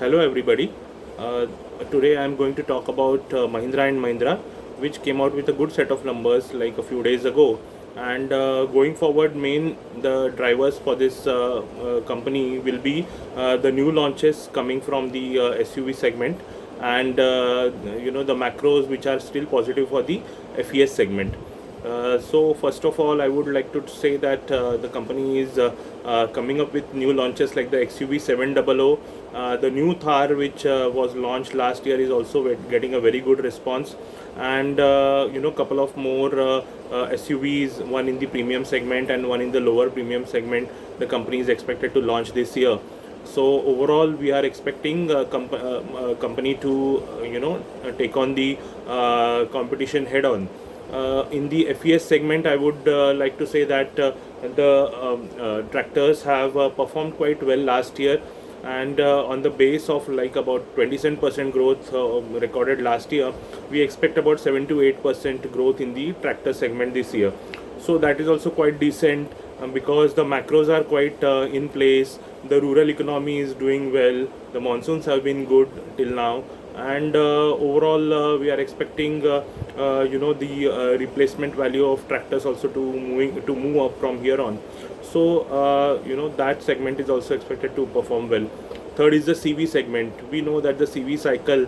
Hello everybody. Uh, Today I am going to talk about Mahindra and Mahindra, which came out with a good set of numbers like a few days ago. And going forward, main the drivers for this company will be the new launches coming from the SUV segment, and the macros which are still positive for the FES segment. So first of all, I would like to say that the company is coming up with new launches like the XUV 700. The new Thar, which was launched last year, is also getting a very good response, and couple of more SUVs, one in the premium segment and one in the lower premium segment. The company is expected to launch this year. So overall, we are expecting company to take on the competition head on. In the FES segment, I would like to say that the tractors have performed quite well last year, and on the base of like about 27% growth recorded last year, we expect about 7 to 8% growth in the tractor segment this year. So that is also quite decent, because the macros are quite in place. The rural economy is doing well. The monsoons have been good till now, and overall we are expecting the replacement value of tractors also to move up from here on. So that segment is also expected to perform well. Third is the CV segment. We know that the CV cycle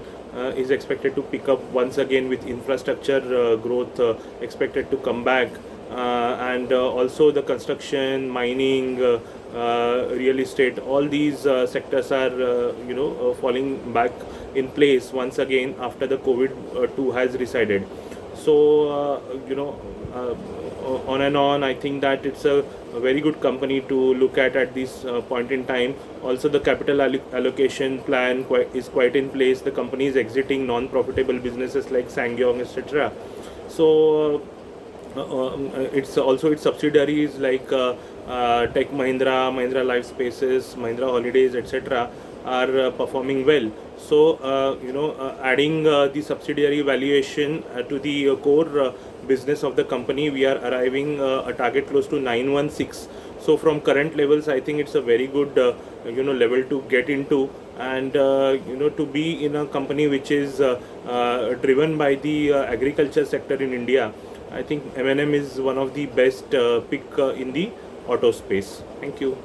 is expected to pick up once again with infrastructure growth expected to come back, and also the construction, mining, real estate, all these sectors are falling back in place once again after the COVID 2 has resided. So on and on, I think that it's a very good company to look at this point in time. Also, the capital allocation plan is quite in place. The company is exiting non-profitable businesses like Sangyong, etc. So it's also its subsidiaries like Tech Mahindra, Mahindra Life Spaces, Mahindra Holidays, etc. are performing well. So adding the subsidiary valuation to the core business of the company, we are arriving a target close to 916. So from current levels, I think it's a very good level to get into, and to be in a company which is driven by the agriculture sector in India. I think M&M is one of the best pick in the auto space. Thank you.